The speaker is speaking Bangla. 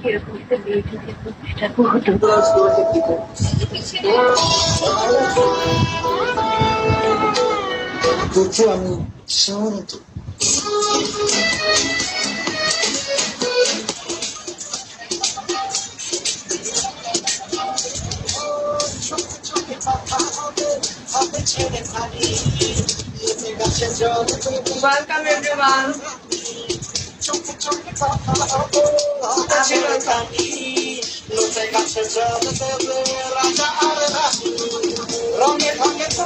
এরকম একটা মেয়ে যদি প্রতিষ্ঠা হতো। দেখছি আমি সীমান্ত Welcome everyone. রঙে রঙে তো